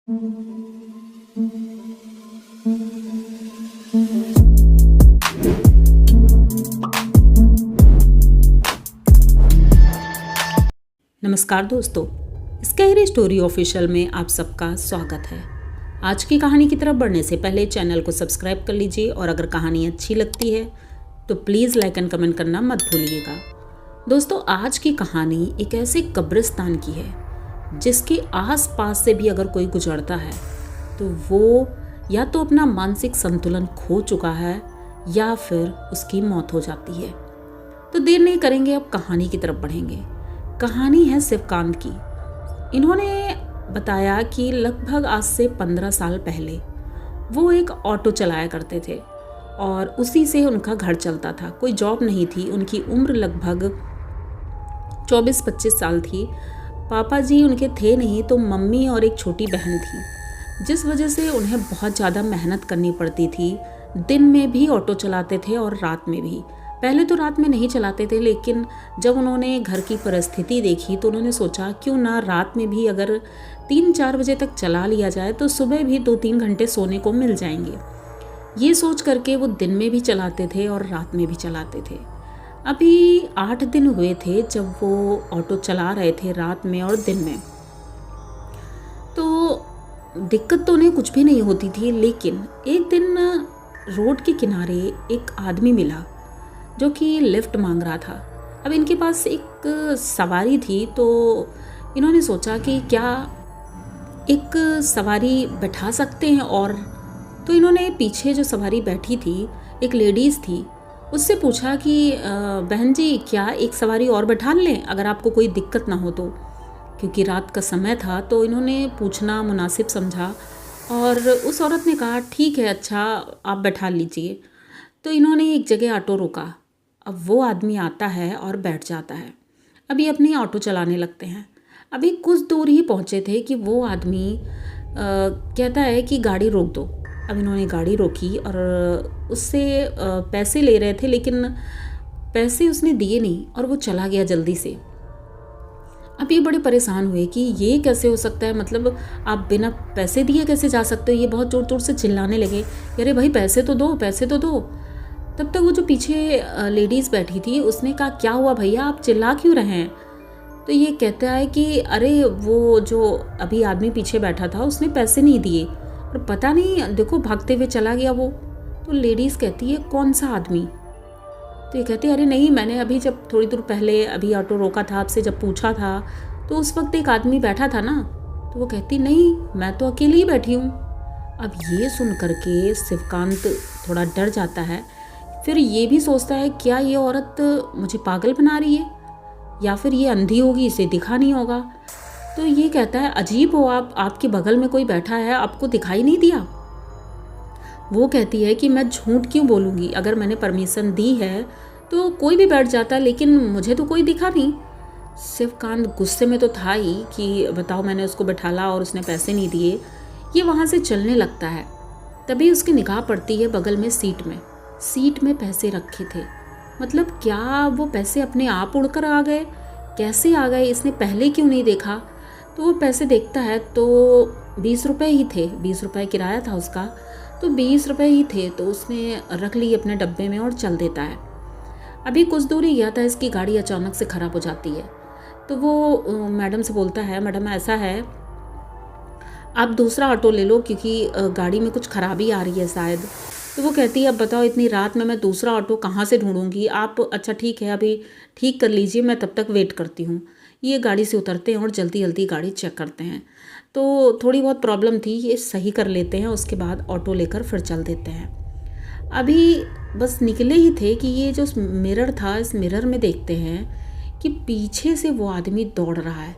नमस्कार दोस्तों, scary story official में आप सबका स्वागत है। आज की कहानी की तरफ बढ़ने से पहले चैनल को सब्सक्राइब कर लीजिए और अगर कहानी अच्छी लगती है तो प्लीज़ लाइक एंड कमेंट करना मत भूलिएगा। दोस्तों, आज की कहानी एक ऐसे कब्रिस्तान की है जिसके आस-पास से भी अगर कोई गुजरता है तो वो या तो अपना मानसिक संतुलन खो चुका है या फिर उसकी मौत हो जाती है। तो देर नहीं करेंगे, अब कहानी की तरफ बढ़ेंगे। कहानी है शिवकांत की। इन्होंने बताया कि लगभग आज से 15 साल पहले वो एक ऑटो चलाया करते थे और उसी से उनका घर चलता था। कोई जॉब नहीं थी। उनकी उम्र लगभग 24-25 साल थी। पापा जी उनके थे नहीं तो मम्मी और एक छोटी बहन थी, जिस वजह से उन्हें बहुत ज़्यादा मेहनत करनी पड़ती थी। दिन में भी ऑटो चलाते थे और रात में भी। पहले तो रात में नहीं चलाते थे, लेकिन जब उन्होंने घर की परिस्थिति देखी तो उन्होंने सोचा क्यों ना रात में भी अगर 3-4 बजे तक चला लिया जाए तो सुबह भी 2-3 घंटे सोने को मिल जाएंगे। ये सोच करके वो दिन में भी चलाते थे और रात में भी चलाते थे। अभी 8 दिन हुए थे जब वो ऑटो चला रहे थे, रात में और दिन में। तो दिक्कत तो उन्हें कुछ भी नहीं होती थी, लेकिन एक दिन रोड के किनारे एक आदमी मिला जो कि लिफ्ट मांग रहा था। अब इनके पास एक सवारी थी तो इन्होंने सोचा कि क्या एक सवारी बैठा सकते हैं, और तो इन्होंने पीछे जो सवारी बैठी थी, एक लेडीज़ थी, उससे पूछा कि बहन जी क्या एक सवारी और बैठा लें अगर आपको कोई दिक्कत ना हो तो। क्योंकि रात का समय था तो इन्होंने पूछना मुनासिब समझा और उस औरत ने कहा ठीक है, अच्छा आप बैठा लीजिए। तो इन्होंने एक जगह ऑटो रोका। अब वो आदमी आता है और बैठ जाता है। अभी अपनी ऑटो चलाने लगते हैं। अभी कुछ दूर ही पहुँचे थे कि वो आदमी कहता है कि गाड़ी रोक दो। अब इन्होंने गाड़ी रोकी और उससे पैसे ले रहे थे, लेकिन पैसे उसने दिए नहीं और वो चला गया जल्दी से। अब ये बड़े परेशान हुए कि ये कैसे हो सकता है, मतलब आप बिना पैसे दिए कैसे जा सकते हो। ये बहुत ज़ोर ज़ोर से चिल्लाने लगे, अरे भाई पैसे तो दो, पैसे तो दो। तब तक वो जो पीछे लेडीज़ बैठी थी उसने कहा क्या हुआ भैया, आप चिल्ला क्यों रहे हैं। तो ये कहता है कि अरे वो जो अभी आदमी पीछे बैठा था उसने पैसे नहीं दिए और पता नहीं देखो भागते हुए चला गया वो। तो लेडीज़ कहती है कौन सा आदमी। तो ये कहती है अरे नहीं, मैंने अभी जब थोड़ी दूर पहले अभी ऑटो रोका था, आपसे जब पूछा था तो उस वक्त एक आदमी बैठा था ना। तो वो कहती नहीं, मैं तो अकेली ही बैठी हूँ। अब ये सुन करके शिवकांत थोड़ा डर जाता है। फिर ये भी सोचता है क्या ये औरत मुझे पागल बना रही है या फिर ये अंधी होगी, इसे दिखा नहीं होगा। तो ये कहता है अजीब हो आप, आपके बगल में कोई बैठा है, आपको दिखाई नहीं दिया। वो कहती है कि मैं झूठ क्यों बोलूँगी, अगर मैंने परमिशन दी है तो कोई भी बैठ जाता, लेकिन मुझे तो कोई दिखा नहीं। शिवकांत गुस्से में तो था ही कि बताओ मैंने उसको बैठाला और उसने पैसे नहीं दिए। ये वहाँ से चलने लगता है। तभी उसकी निगाह पड़ती है बगल में सीट में पैसे रखे थे। मतलब क्या वो पैसे अपने आप उड़कर आ गए, कैसे आ गए, इसने पहले क्यों नहीं देखा। तो वो पैसे देखता है तो 20 रुपये ही थे, 20 रुपये किराया था उसका, तो 20 रुपये ही थे। तो उसने रख ली अपने डब्बे में और चल देता है। अभी कुछ दूरी गया था, इसकी गाड़ी अचानक से ख़राब हो जाती है। तो वो मैडम से बोलता है मैडम ऐसा है आप दूसरा ऑटो ले लो क्योंकि गाड़ी में कुछ खराबी आ रही है शायद। तो वो कहती है अब बताओ इतनी रात में मैं दूसरा ऑटो कहाँ से ढूंढूंगी, आप अच्छा ठीक है अभी ठीक कर लीजिए, मैं तब तक वेट करती हूँ। ये गाड़ी से उतरते हैं और जल्दी जल्दी गाड़ी चेक करते हैं। तो थोड़ी बहुत प्रॉब्लम थी, ये सही कर लेते हैं, उसके बाद ऑटो लेकर फिर चल देते हैं। अभी बस निकले ही थे कि ये जो मिरर था, इस मिरर में देखते हैं कि पीछे से वो आदमी दौड़ रहा है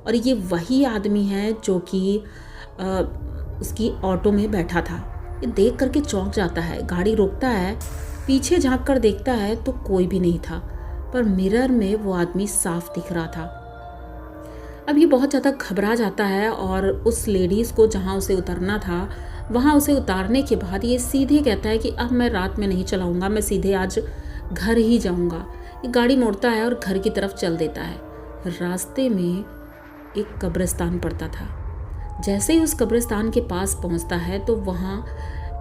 और ये वही आदमी है जो कि उसकी ऑटो में बैठा था। ये देख करके चौंक जाता है, गाड़ी रोकता है, पीछे झांक कर देखता है तो कोई भी नहीं था, पर मिरर में वो आदमी साफ दिख रहा था। अब ये बहुत ज़्यादा घबरा जाता है और उस लेडीज़ को जहाँ उसे उतरना था वहाँ उसे उतारने के बाद ये सीधे कहता है कि अब मैं रात में नहीं चलाऊँगा, मैं सीधे आज घर ही जाऊँगा। ये गाड़ी मोड़ता है और घर की तरफ चल देता है। रास्ते में एक कब्रिस्तान पड़ता था जैसे ही उस कब्रिस्तान के पास पहुंचता है तो वहाँ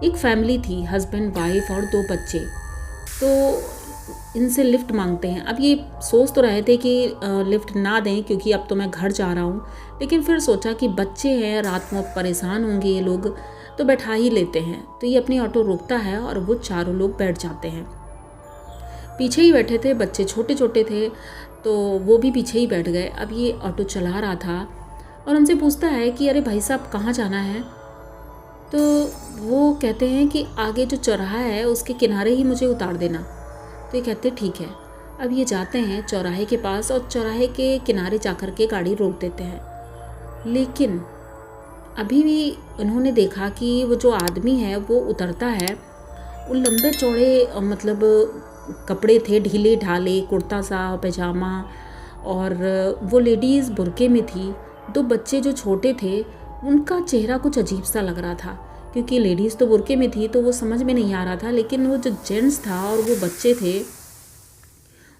एक फैमिली थी, हस्बैंड वाइफ और 2 बच्चे। तो इनसे लिफ्ट मांगते हैं। अब ये सोच तो रहे थे कि लिफ्ट ना दें क्योंकि अब तो मैं घर जा रहा हूँ, लेकिन फिर सोचा कि बच्चे हैं, रात में परेशान होंगे ये लोग, तो बैठा ही लेते हैं। तो ये अपनी ऑटो रोकता है और वो चारों लोग बैठ जाते हैं। पीछे ही बैठे थे, बच्चे छोटे छोटे थे तो वो भी पीछे ही बैठ गए। अब ये ऑटो चला रहा था और उनसे पूछता है कि अरे भाई साहब कहाँ जाना है। तो वो कहते हैं कि आगे जो चौराहा है उसके किनारे ही मुझे उतार देना। तो ये कहते ठीक है। अब ये जाते हैं चौराहे के पास और चौराहे के किनारे जाकर के गाड़ी रोक देते हैं। लेकिन अभी भी उन्होंने देखा कि वो जो आदमी है वो उतरता है। वो लंबे चौड़े मतलब कपड़े थे, ढीले ढाले, कुर्ता सा पैजामा, और वो लेडीज़ बुर्के में थी। 2 बच्चे जो छोटे थे उनका चेहरा कुछ अजीब सा लग रहा था, क्योंकि लेडीज़ तो बुर्के में थी तो वो समझ में नहीं आ रहा था, लेकिन वो जो जेंट्स था और वो बच्चे थे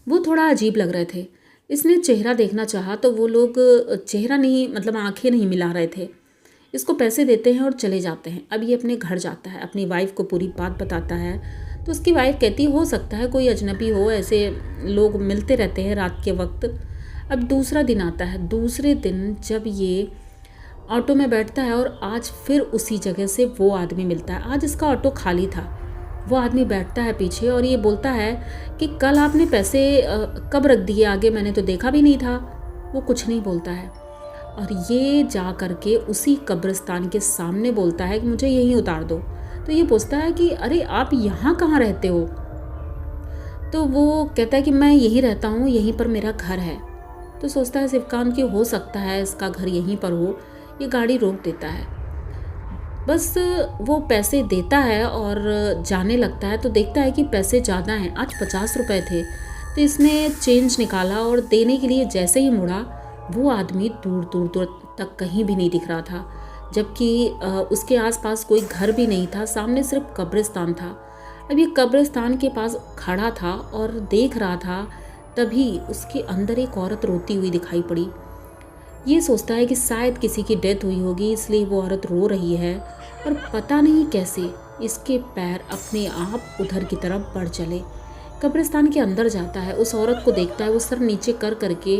वो थोड़ा अजीब लग रहे थे। इसने चेहरा देखना चाहा तो वो लोग चेहरा नहीं, मतलब आंखें नहीं मिला रहे थे। इसको पैसे देते हैं और चले जाते हैं। अब ये अपने घर जाता है, अपनी वाइफ को पूरी बात बताता है। तो उसकी वाइफ कहती हो सकता है कोई अजनबी हो, ऐसे लोग मिलते रहते हैं रात के वक्त। अब दूसरा दिन आता है। दूसरे दिन जब ये ऑटो में बैठता है और आज फिर उसी जगह से वो आदमी मिलता है। आज इसका ऑटो खाली था। वो आदमी बैठता है पीछे और ये बोलता है कि कल आपने पैसे कब रख दिए आगे, मैंने तो देखा भी नहीं था। वो कुछ नहीं बोलता है और ये जा करके उसी कब्रिस्तान के सामने बोलता है कि मुझे यहीं उतार दो। तो ये पूछता है कि अरे आप यहाँ कहाँ रहते हो। तो वो कहता है कि मैं यहीं रहता हूँ, यहीं पर मेरा घर है। तो सोचता है शिवकांत कि हो सकता है इसका घर यहीं पर हो। ये गाड़ी रोक देता है। बस वो पैसे देता है और जाने लगता है तो देखता है कि पैसे ज़्यादा हैं। आज 50 रुपये थे। तो इसने चेंज निकाला और देने के लिए जैसे ही मुड़ा, वो आदमी दूर दूर दूर तक कहीं भी नहीं दिख रहा था, जबकि उसके आसपास कोई घर भी नहीं था, सामने सिर्फ कब्रिस्तान था। अब ये कब्रिस्तान के पास खड़ा था और देख रहा था, तभी उसके अंदर एक औरत रोती हुई दिखाई पड़ी। ये सोचता है कि शायद किसी की डेथ हुई होगी, इसलिए वो औरत रो रही है। और पता नहीं कैसे इसके पैर अपने आप उधर की तरफ बढ़ चले। कब्रिस्तान के अंदर जाता है, उस औरत को देखता है। वो सर नीचे कर करके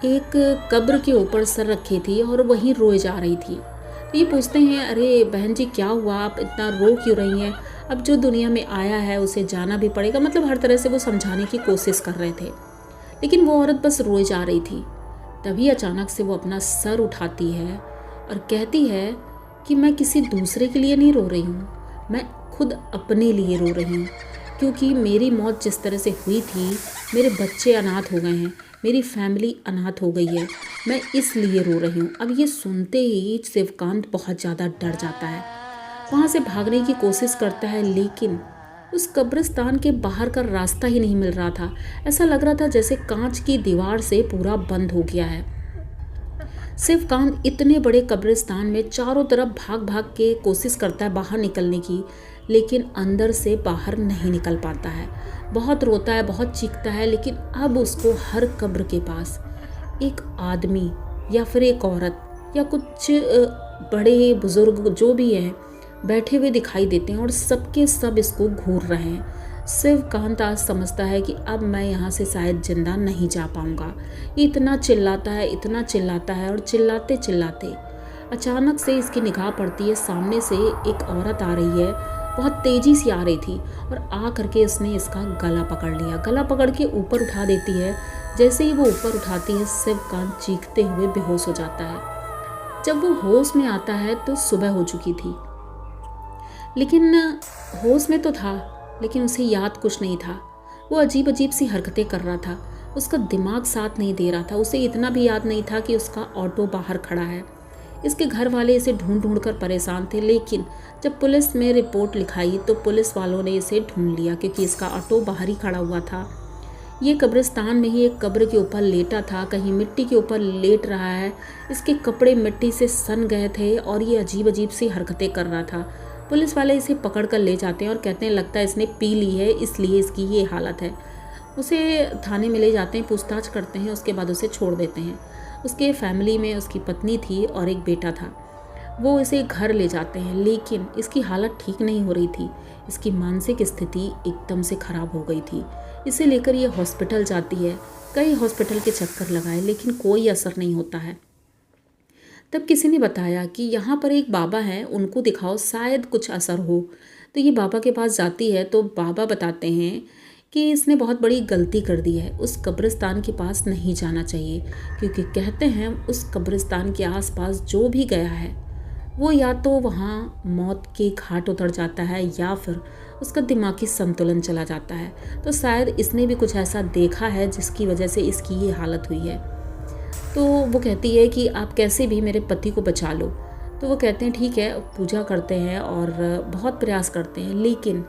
एक कब्र के ऊपर सर रखी थी और वहीं रोए जा रही थी। तो ये पूछते हैं अरे बहन जी क्या हुआ, आप इतना रो क्यों रही हैं। अब जो दुनिया में आया है उसे जाना भी पड़ेगा, मतलब हर तरह से वो समझाने की कोशिश कर रहे थे, लेकिन वो औरत बस रोए जा रही थी। तभी अचानक से वो अपना सर उठाती है और कहती है कि मैं किसी दूसरे के लिए नहीं रो रही हूँ, मैं खुद अपने लिए रो रही हूँ, क्योंकि मेरी मौत जिस तरह से हुई थी, मेरे बच्चे अनाथ हो गए हैं, मेरी फैमिली अनाथ हो गई है, मैं इसलिए रो रही हूँ। अब ये सुनते ही शिवकांत बहुत ज़्यादा डर जाता है, वहाँ से भागने की कोशिश करता है, लेकिन उस कब्रिस्तान के बाहर का रास्ता ही नहीं मिल रहा था। ऐसा लग रहा था जैसे कांच की दीवार से पूरा बंद हो गया है। शिवकांत इतने बड़े कब्रिस्तान में चारों तरफ भाग भाग के कोशिश करता है बाहर निकलने की, लेकिन अंदर से बाहर नहीं निकल पाता है। बहुत रोता है, बहुत चीखता है, लेकिन अब उसको हर कब्र के पास एक आदमी या फिर एक औरत या कुछ बड़े बुजुर्ग जो भी हैं बैठे हुए दिखाई देते हैं और सबके सब इसको घूर रहे हैं। शिवकांत आज समझता है कि अब मैं यहाँ से शायद जिंदा नहीं जा पाऊँगा। ये इतना चिल्लाता है, इतना चिल्लाता है और चिल्लाते चिल्लाते अचानक से इसकी निगाह पड़ती है, सामने से एक औरत आ रही है, बहुत तेज़ी से आ रही थी और आ करके इसने इसका गला पकड़ लिया। गला पकड़ के ऊपर उठा देती है। जैसे ही वो ऊपर उठाती है, शिवकांत चीखते हुए बेहोश हो जाता है। जब वो होश में आता है तो सुबह हो चुकी थी, लेकिन होश में तो था, लेकिन उसे याद कुछ नहीं था। वो अजीब अजीब सी हरकतें कर रहा था, उसका दिमाग साथ नहीं दे रहा था। उसे इतना भी याद नहीं था कि उसका ऑटो बाहर खड़ा है। इसके घर वाले इसे ढूंढ ढूंढ कर परेशान थे, लेकिन जब पुलिस में रिपोर्ट लिखाई तो पुलिस वालों ने इसे ढूंढ लिया, क्योंकि इसका ऑटो बाहर ही खड़ा हुआ था। ये कब्रिस्तान में ही एक कब्र के ऊपर लेटा था, कहीं मिट्टी के ऊपर लेट रहा है। इसके कपड़े मिट्टी से सन गए थे और ये अजीब अजीब सी हरकतें कर रहा था। पुलिस वाले इसे पकड़ कर ले जाते हैं और कहते हैं लगता है इसने पी ली है, इसलिए इसकी ये हालत है। उसे थाने में ले जाते हैं, पूछताछ करते हैं, उसके बाद उसे छोड़ देते हैं। उसके फैमिली में उसकी पत्नी थी और एक बेटा था। वो इसे घर ले जाते हैं, लेकिन इसकी हालत ठीक नहीं हो रही थी। इसकी मानसिक स्थिति एकदम से ख़राब हो गई थी। इसे लेकर ये हॉस्पिटल जाती है। कई हॉस्पिटल के चक्कर लगाए, लेकिन कोई असर नहीं होता है। तब किसी ने बताया कि यहाँ पर एक बाबा हैं, उनको दिखाओ, शायद कुछ असर हो। तो ये बाबा के पास जाती है तो बाबा बताते हैं कि इसने बहुत बड़ी गलती कर दी है, उस कब्रिस्तान के पास नहीं जाना चाहिए, क्योंकि कहते हैं उस कब्रिस्तान के आसपास जो भी गया है वो या तो वहाँ मौत के घाट उतर जाता है या फिर उसका दिमागी संतुलन चला जाता है। तो शायद इसने भी कुछ ऐसा देखा है जिसकी वजह से इसकी ये हालत हुई है। तो वो कहती है कि आप कैसे भी मेरे पति को बचा लो। तो वो कहते हैं ठीक है, पूजा करते हैं और बहुत प्रयास करते हैं, लेकिन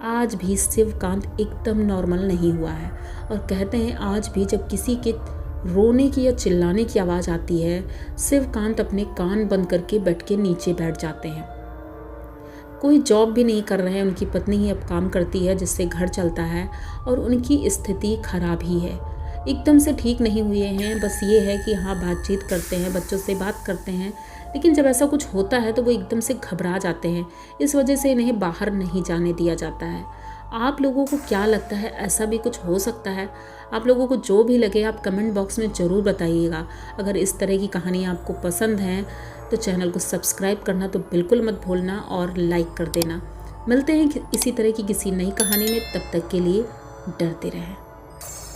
आज भी शिवकांत एकदम नॉर्मल नहीं हुआ है। और कहते हैं आज भी जब किसी के रोने की या चिल्लाने की आवाज़ आती है, शिवकांत अपने कान बंद करके बेड के नीचे बैठ जाते हैं। कोई जॉब भी नहीं कर रहे हैं, उनकी पत्नी ही अब काम करती है जिससे घर चलता है, और उनकी स्थिति खराब ही है, एकदम से ठीक नहीं हुए हैं। बस ये है कि हाँ, बातचीत करते हैं, बच्चों से बात करते हैं, लेकिन जब ऐसा कुछ होता है तो वो एकदम से घबरा जाते हैं। इस वजह से इन्हें बाहर नहीं जाने दिया जाता है। आप लोगों को क्या लगता है, ऐसा भी कुछ हो सकता है? आप लोगों को जो भी लगे आप कमेंट बॉक्स में ज़रूर बताइएगा। अगर इस तरह की कहानी आपको पसंद हैं तो चैनल को सब्सक्राइब करना तो बिल्कुल मत भूलना और लाइक कर देना। मिलते हैं इसी तरह की किसी नई कहानी में, तब तक के लिए डरते रहें।